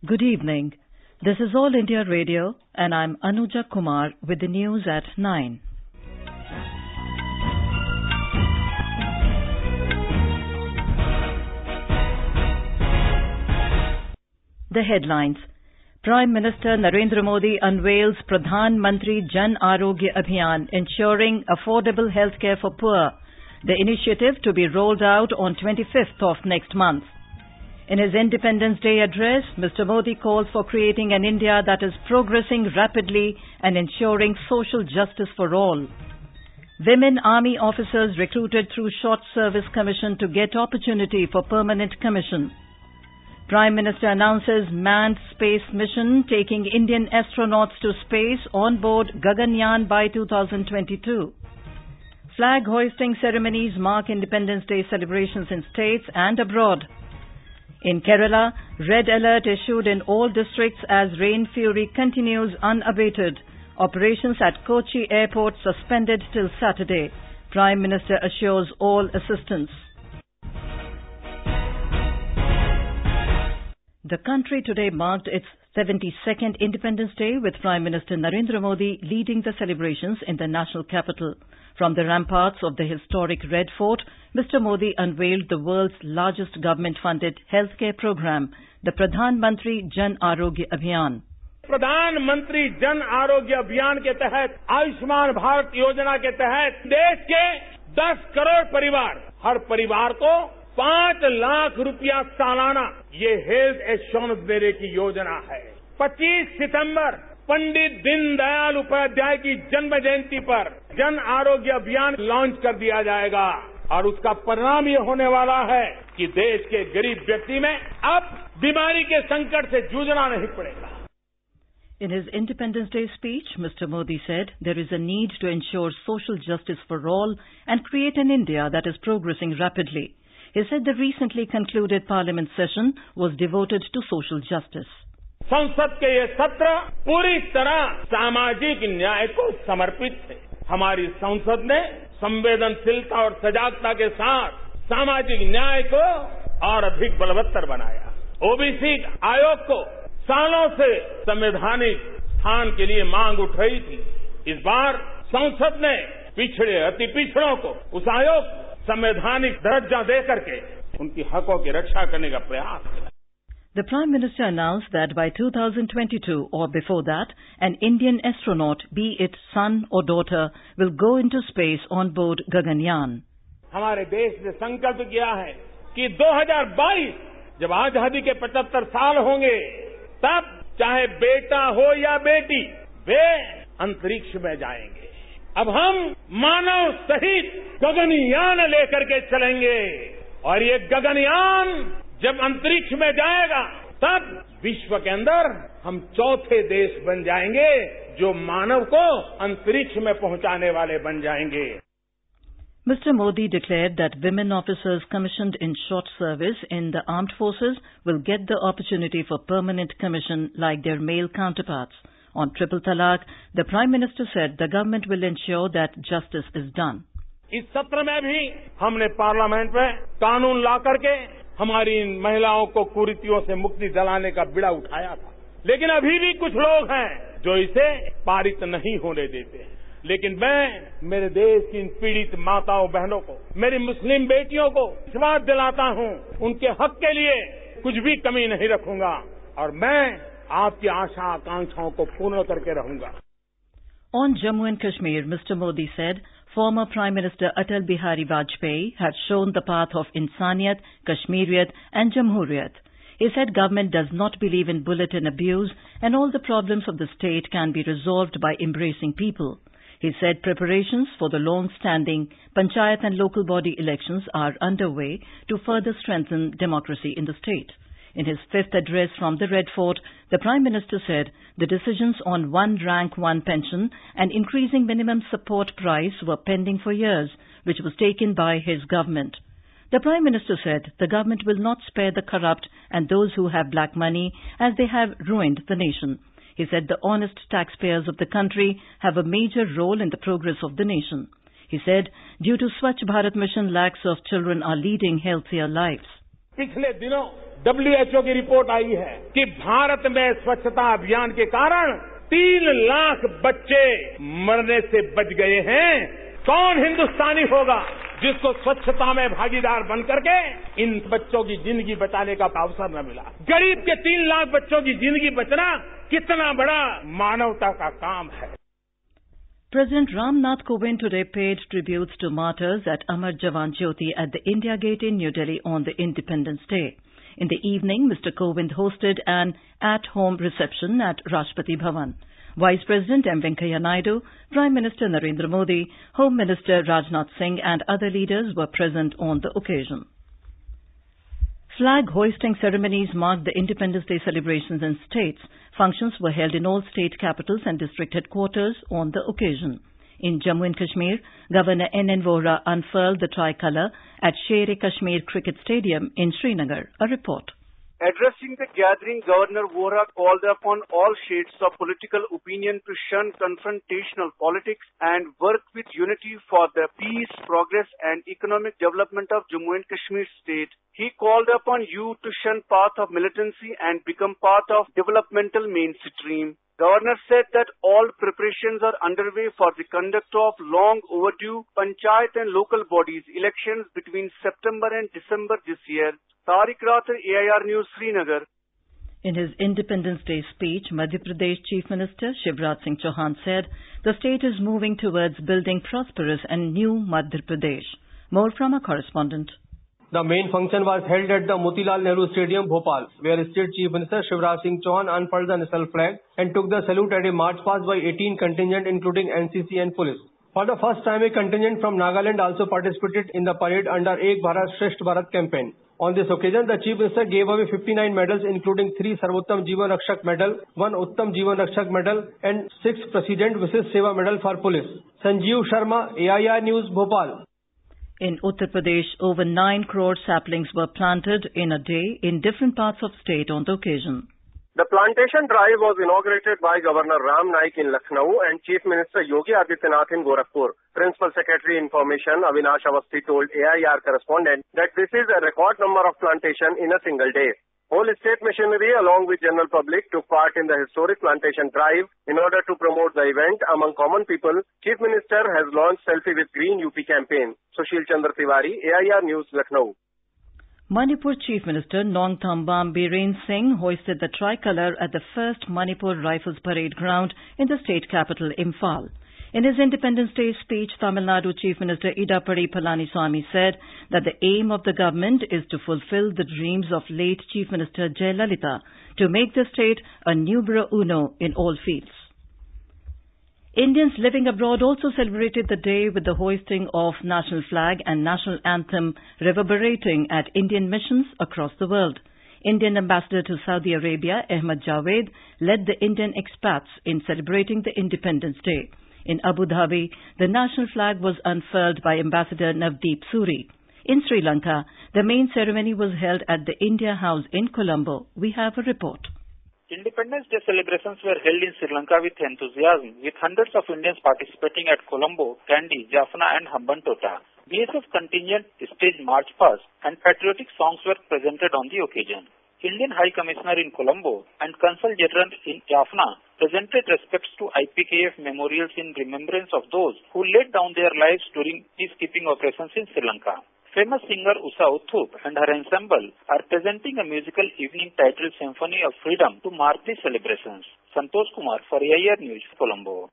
Good evening. This is All India Radio and I'm Anuja Kumar with the news at 9. The headlines. Prime Minister Narendra Modi unveils Pradhan Mantri Arogya Abhiyaan, ensuring affordable healthcare for poor. The initiative to be rolled out on 25th of next month. In his Independence Day address, Mr. Modi calls for creating an India that is progressing rapidly and ensuring social justice for all. Women army officers recruited through Short Service Commission to get opportunity for permanent commission. Prime Minister announces manned space mission taking Indian astronauts to space on board Gaganyaan by 2022. Flag hoisting ceremonies mark Independence Day celebrations in states and abroad. In Kerala, red alert issued in all districts as rain fury continues unabated. Operations at Kochi airport suspended till Saturday. Prime Minister assures all assistance. The country today marked its 72nd Independence Day with Prime Minister Narendra Modi leading the celebrations in the national capital. From the ramparts of the historic Red Fort, Mr. Modi unveiled the world's largest government-funded healthcare program, the Pradhan Mantri Arogya Abhiyaan. प्रधानमंत्री जन आरोग्य अभियान के तहत आयुष्मान भारत योजना के तहत देश के 10 करोड़ परिवार, हर परिवार को 5 लाख रुपया सालाना ये हेल्थ एश्योरेंस देने की योजना है। 25 सितंबर पंडित दीनदयाल उपाध्याय की जन्म जयंती पर जन आरोग्य अभियान लॉन्च कर दिया जाएगा और उसका परिणाम ये होने वाला है कि देश के गरीब व्यक्ति में अब बीमारी के संकट से जूझना नहीं पड़ेगा। In his Independence Day speech, Mr. Modi said there is a need to ensure social justice for all and create an India that is progressing rapidly. He said the recently concluded Parliament session was devoted to social justice. संसद के ये सत्र पूरी तरह सामाजिक न्याय को समर्पित थे। हमारी संसद ने संवेदनशीलता और सजागता के साथ सामाजिक न्याय को और अधिक बलवत्तर बनाया। ओबीसी आयोग को सालों से संवैधानिक स्थान के लिए मांग उठ रही थी। इस बार संसद ने पिछड़े अति पिछड़ों को उस आयोग संवैधानिक दर्जा देकर के उनकी हकों की रक्षा करने का प्रयास किया। The Prime Minister announced that by 2022 or before that, an Indian astronaut, be it son or daughter, will go into space on board Gaganyaan. हमारे देश ने संकल्प किया है कि 2022 जब आजादी के 75 साल होंगे, तब चाहे बेटा हो या बेटी, वे अंतरिक्ष में जाएंगे। अब हम मानव सहित गगनयान लेकर के चलेंगे और ये गगनयान जब अंतरिक्ष में जाएगा, तब विश्व के अंदर हम चौथे देश बन जाएंगे जो मानव को अंतरिक्ष में पहुंचाने वाले बन जाएंगे। Mr. Modi declared that women officers commissioned in short service in the armed forces will get the opportunity for permanent commission like their male counterparts. On Triple Talaq, the Prime Minister said the government will ensure that justice is done. इस सत्र में भी हमने parliament में कानून ला करके हमारी इन महिलाओं को कुरीतियों से मुक्ति दिलाने का बीड़ा उठाया था, लेकिन अभी भी कुछ लोग हैं जो इसे पारित नहीं होने देते हैं। लेकिन मैं मेरे देश की इन पीड़ित माताओं बहनों को, मेरी मुस्लिम बेटियों को विश्वास दिलाता हूं, उनके हक के लिए कुछ भी कमी नहीं रखूंगा और मैं आपकी आशा आकांक्षाओं को पूर्ण करके रहूंगा। On Jammu and Kashmir, Mr. Modi said former Prime Minister Atal Bihari Vajpayee had shown the path of Insaniyat, Kashmiriyat and Jamhuriyat. He said government does not believe in bulletin abuse and all the problems of the state can be resolved by embracing people. He said preparations for the long-standing Panchayat and local body elections are underway to further strengthen democracy in the state. In his fifth address from the Red Fort, the Prime Minister said the decisions on one rank, one pension and increasing minimum support price were pending for years, which was taken by his government. The Prime Minister said the government will not spare the corrupt and those who have black money as they have ruined the nation. He said the honest taxpayers of the country have a major role in the progress of the nation. He said due to Swachh Bharat Mission, lakhs of children are leading healthier lives. पिछले दिनों WHO की report आई है कि भारत में स्वच्छता अभियान के कारण 3 लाख बच्चे मरने से बच गए हैं। कौन हिंदुस्तानी होगा जिसको स्वच्छता में भागीदार बन करके इन बच्चों की जिंदगी बचाने का अवसर न मिला। गरीब के 3 लाख बच्चों की जिंदगी बचना कितना बड़ा मानवता का काम है। President Ram Nath Kovind today paid tributes to martyrs at Amar Jawan Jyoti at the India Gate in New Delhi on the Independence Day. In the evening, Mr. Kovind hosted an at-home reception at Rashtrapati Bhavan. Vice President M. Venkaiah Naidu, Prime Minister Narendra Modi, Home Minister Rajnath Singh and other leaders were present on the occasion. Flag hoisting ceremonies marked the Independence Day celebrations in states. Functions were held in all state capitals and district headquarters on the occasion. In Jammu and Kashmir, Governor N.N. Vohra unfurled the tricolour at Sher-e-Kashmir Cricket Stadium in Srinagar. A report. Addressing the gathering, Governor Vohra called upon all shades of political opinion to shun confrontational politics and work with unity for the peace, progress and economic development of Jammu and Kashmir state. He called upon youth to shun path of militancy and become part of developmental mainstream. Governor said that all preparations are underway for the conduct of long overdue panchayat and local bodies elections between September and December this year. Tariq Rathar, AIR News, Srinagar. In his Independence Day speech, Madhya Pradesh Chief Minister Shivraj Singh Chauhan said the state is moving towards building prosperous and new Madhya Pradesh. More from our correspondent. The main function was held at the Motilal Nehru Stadium, Bhopal, where State Chief Minister Shivraj Singh Chauhan unfurled the national flag and took the salute at a march past by 18 contingent including NCC and police. For the first time, a contingent from Nagaland also participated in the parade under Ek Bharat Shresth Bharat campaign. On this occasion, the Chief Minister gave away 59 medals including 3 Sarvottam Jeevan Rakshak Medal, 1 Uttam Jeevan Rakshak Medal and 6 President Vishesh Seva Medal for police. Sanjeev Sharma, AIR News, Bhopal. In Uttar Pradesh, over 9 crore saplings were planted in a day in different parts of state on the occasion. The plantation drive was inaugurated by Governor Ram Naik in Lucknow and Chief Minister Yogi Adityanath in Gorakhpur. Principal Secretary Information Avinash Awasthi told AIR correspondent that this is a record number of plantation in a single day. Whole state machinery along with general public took part in the historic plantation drive. In order to promote the event among common people, Chief Minister has launched Selfie with Green UP campaign. Sushil Chandra Tiwari, AIR News, Lucknow. Manipur Chief Minister Nongthambam Biren Singh hoisted the tricolour at the first Manipur Rifles Parade ground in the state capital, Imphal. In his Independence Day speech, Tamil Nadu Chief Minister Idapadi Palaniswamy said that the aim of the government is to fulfill the dreams of late Chief Minister Jayalalitha to make the state a numero uno in all fields. Indians living abroad also celebrated the day with the hoisting of national flag and national anthem reverberating at Indian missions across the world. Indian Ambassador to Saudi Arabia, Ahmad Javed, led the Indian expats in celebrating the Independence Day. In Abu Dhabi, the national flag was unfurled by Ambassador Navdeep Suri. In Sri Lanka, the main ceremony was held at the India House in Colombo. We have a report. Independence Day celebrations were held in Sri Lanka with enthusiasm, with hundreds of Indians participating at Colombo, Kandy, Jaffna and Hambantota. BSF contingent staged march past and patriotic songs were presented on the occasion. Indian High Commissioner in Colombo and Consul General in Jaffna presented respects to IPKF memorials in remembrance of those who laid down their lives during peacekeeping operations in Sri Lanka. Famous singer Usha Uthup and her ensemble are presenting a musical evening titled Symphony of Freedom to mark the celebrations. Santosh Kumar for AIR News, Colombo.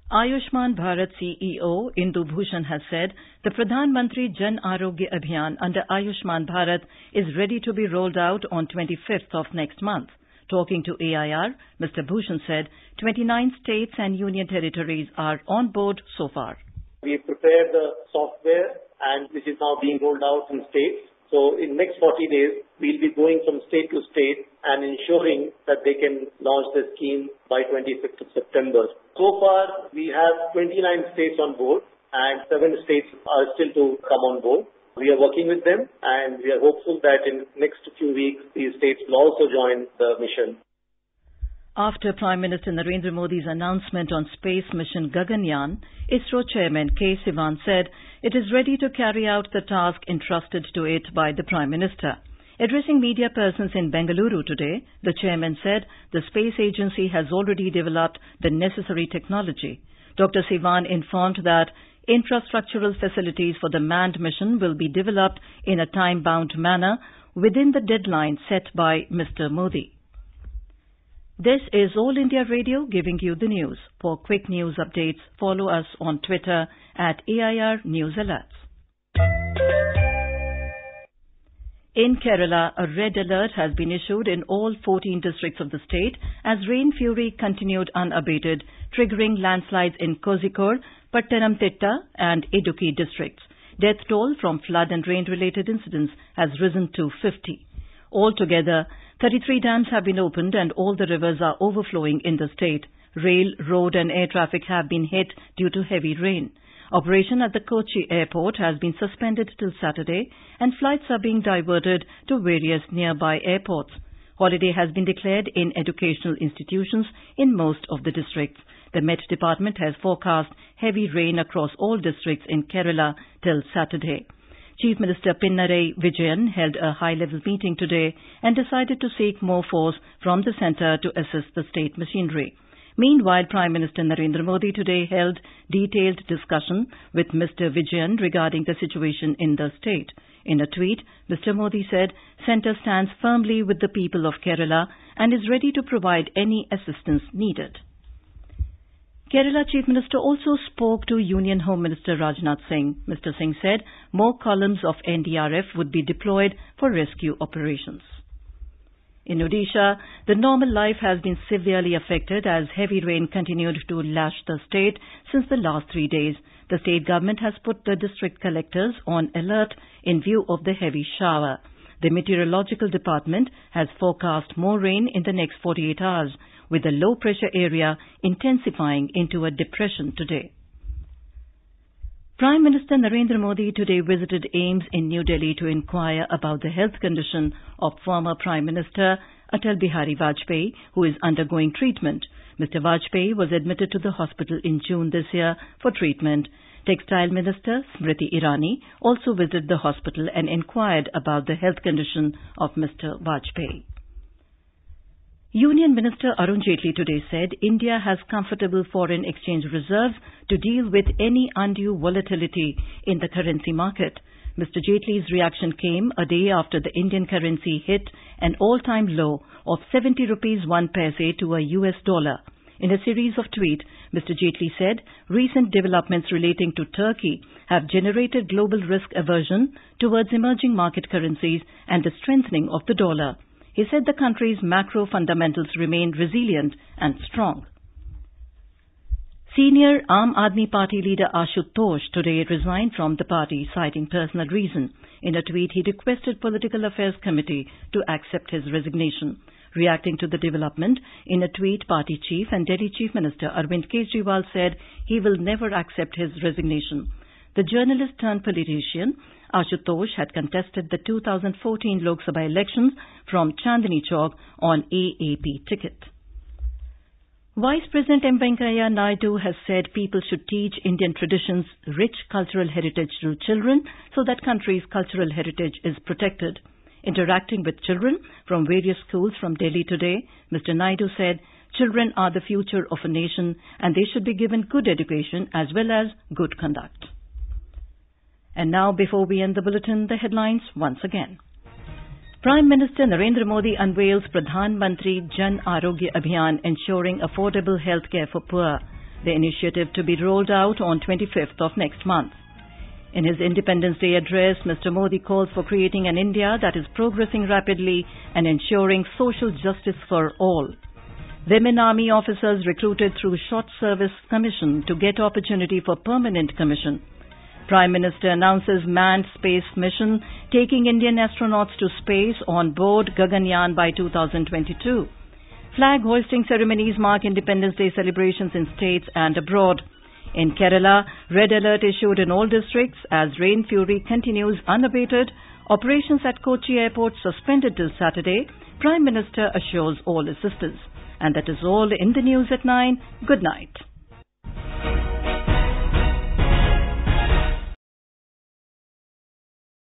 Ayushman Bharat CEO Indu Bhushan has said the Pradhan Mantri Jan Arogya Abhiyaan under Ayushman Bharat is ready to be rolled out on 25th of next month. Talking to AIR, Mr. Bhushan said 29 states and union territories are on board so far. We prepared the software and which is now being rolled out in states. So in next 40 days, we'll be going from state to state and ensuring that they can launch the scheme by 26th of September. So far, we have 29 states on board and 7 states are still to come on board. We are working with them and we are hopeful that in next few weeks, these states will also join the mission. After Prime Minister Narendra Modi's announcement on space mission Gaganyaan, ISRO Chairman K. Sivan said it is ready to carry out the task entrusted to it by the Prime Minister. Addressing media persons in Bengaluru today, the chairman said the space agency has already developed the necessary technology. Dr. Sivan informed that infrastructural facilities for the manned mission will be developed in a time-bound manner within the deadline set by Mr. Modi. This is All India Radio giving you the news. For quick news updates, follow us on Twitter at AIR News Alerts. In Kerala, a red alert has been issued in all 14 districts of the state as rain fury continued unabated, triggering landslides in Kozhikode, Pattanamthitta and Idukki districts. Death toll from flood and rain-related incidents has risen to 50. Altogether, 33 dams have been opened and all the rivers are overflowing in the state. Rail, road and air traffic have been hit due to heavy rain. Operation at the Kochi airport has been suspended till Saturday and flights are being diverted to various nearby airports. Holiday has been declared in educational institutions in most of the districts. The Met Department has forecast heavy rain across all districts in Kerala till Saturday. Chief Minister Pinarayi Vijayan held a high-level meeting today and decided to seek more force from the centre to assist the state machinery. Meanwhile, Prime Minister Narendra Modi today held detailed discussion with Mr. Vijayan regarding the situation in the state. In a tweet, Mr. Modi said, Centre stands firmly with the people of Kerala and is ready to provide any assistance needed. Kerala Chief Minister also spoke to Union Home Minister Rajnath Singh. Mr. Singh said more columns of NDRF would be deployed for rescue operations. In Odisha, the normal life has been severely affected as heavy rain continued to lash the state since the last 3 days. The state government has put the district collectors on alert in view of the heavy shower. The meteorological department has forecast more rain in the next 48 hours, with the low-pressure area intensifying into a depression today. Prime Minister Narendra Modi today visited AIIMS in New Delhi to inquire about the health condition of former Prime Minister Atal Bihari Vajpayee, who is undergoing treatment. Mr. Vajpayee was admitted to the hospital in June this year for treatment. Textile Minister Smriti Irani also visited the hospital and inquired about the health condition of Mr. Vajpayee. Union Minister Arun Jaitley today said India has comfortable foreign exchange reserves to deal with any undue volatility in the currency market. Mr. Jaitley's reaction came a day after the Indian currency hit an all-time low of 70 rupees 1 paise to a US dollar. In a series of tweets, Mr. Jaitley said recent developments relating to Turkey have generated global risk aversion towards emerging market currencies and the strengthening of the dollar. He said the country's macro fundamentals remain resilient and strong. Senior Aam Aadmi Party leader Ashutosh today resigned from the party, citing personal reason. In a tweet, he requested Political Affairs Committee to accept his resignation. Reacting to the development, in a tweet, Party Chief and Delhi Chief Minister Arvind Kejriwal said he will never accept his resignation. The journalist-turned-politician Ashutosh had contested the 2014 Lok Sabha elections from Chandni Chowk on AAP ticket. Vice President M. Venkaiah Naidu has said people should teach Indian traditions, rich cultural heritage to children so that country's cultural heritage is protected. Interacting with children from various schools from Delhi today, Mr. Naidu said children are the future of a nation and they should be given good education as well as good conduct. And now, before we end the bulletin, the headlines once again. Prime Minister Narendra Modi unveils Pradhan Mantri Arogya Abhiyaan, ensuring affordable health care for poor. The initiative to be rolled out on 25th of next month. In his Independence Day address, Mr. Modi calls for creating an India that is progressing rapidly and ensuring social justice for all. Women Army officers recruited through Short Service Commission to get opportunity for permanent commission. Prime Minister announces manned space mission taking Indian astronauts to space on board Gaganyaan by 2022. Flag hoisting ceremonies mark Independence Day celebrations in states and abroad. In Kerala, red alert issued in all districts as rain fury continues unabated. Operations at Kochi airport suspended till Saturday. Prime Minister assures all assistance. And that is all in the news at 9. Good night.